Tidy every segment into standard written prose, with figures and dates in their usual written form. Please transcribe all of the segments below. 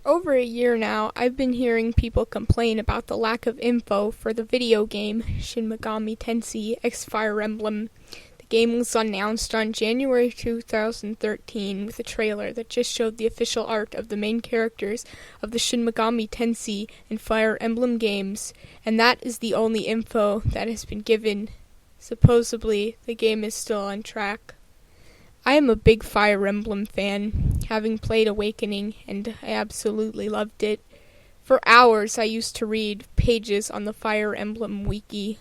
over a year now, I've been hearing people complain about the lack of info for the video game Shin Megami Tensei X Fire Emblem. The game was announced on January 2013 with a trailer that just showed the official art of the main characters of the Shin Megami Tensei and Fire Emblem games, and that is the only info that has been given. Supposedly, the game is still on track. I am a big Fire Emblem fan, having played Awakening, and I absolutely loved it. For hours I used to read pages on the Fire Emblem wiki.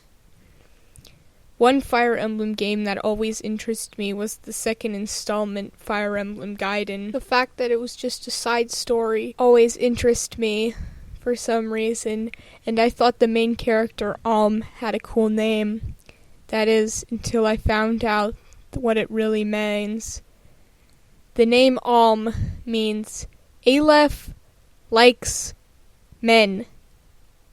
One Fire Emblem game that always interested me was the second installment, Fire Emblem Gaiden. The fact that it was just a side story always interested me for some reason, and I thought the main character, had a cool name. That is, until I found out what it really means. The name means Aleph likes men.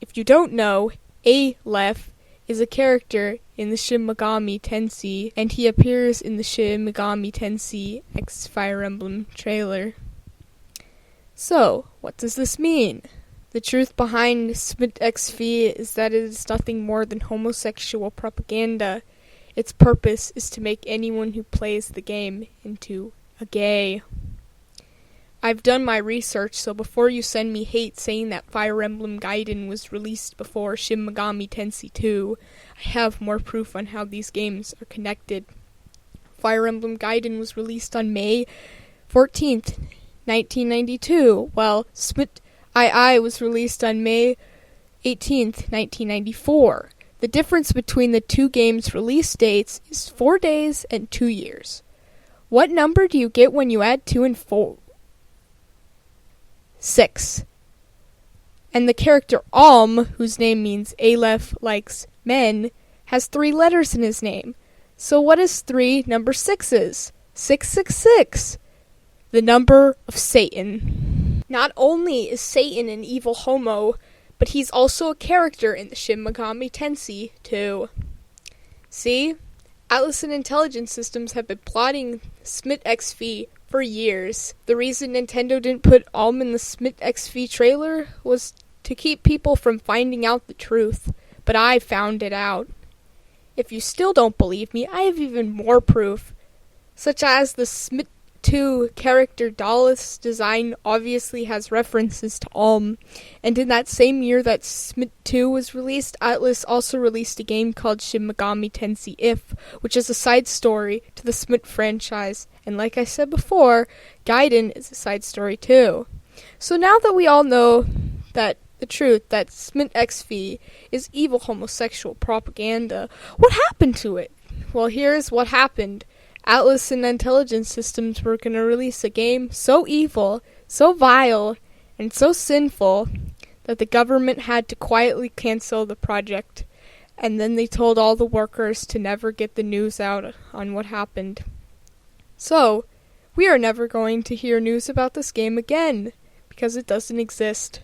If you don't know, Aleph is a character in the Shin Megami Tensei, and he appears in the Shin Megami Tensei X Fire Emblem trailer. So, what does this mean? The truth behind Smit XV is that it is nothing more than homosexual propaganda. Its purpose is to make anyone who plays the game into a gay. I've done my research, so before you send me hate saying that Fire Emblem Gaiden was released before Shin Megami Tensei 2, I have more proof on how these games are connected. Fire Emblem Gaiden was released on May 14th, 1992, while Smit II was released on May 18th, 1994. The difference between the two games' release dates is 4 days and 2 years. What number do you get when you add 2 and 4? 6. And the character whose name means Aleph likes men, has 3 letters in his name. So what is 3 number 6's? 666. The number of Satan. Not only is Satan an evil homo, but he's also a character in the Shin Megami Tensei 2. See? Atlas and Intelligence Systems have been plotting Smit XV for years. The reason Nintendo didn't put in the Smit XV trailer was to keep people from finding out the truth, but I found it out. If you still don't believe me, I have even more proof, such as the Smit 2 character Dallas design obviously has references to and in that same year that Smit 2 was released, Atlas also released a game called Shin Megami Tensei If, which is a side story to the Smit franchise, and like I said before, Gaiden is a side story too. So now that we all know that the truth that Smit XV is evil homosexual propaganda, what happened to it? Well, here's what happened. Atlas and Intelligence Systems were going to release a game so evil, so vile, and so sinful that the government had to quietly cancel the project, and then they told all the workers to never get the news out on what happened. So, we are never going to hear news about this game again, because it doesn't exist.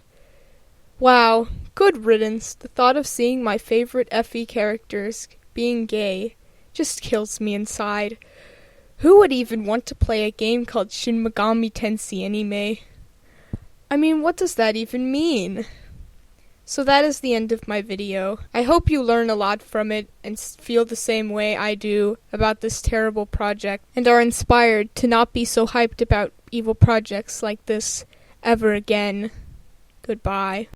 Wow, good riddance. The thought of seeing my favorite FE characters being gay just kills me inside. Who would even want to play a game called Shin Megami Tensei anime? I mean, what does that even mean? So that is the end of my video. I hope you learn a lot from it and feel the same way I do about this terrible project and are inspired to not be so hyped about evil projects like this ever again. Goodbye.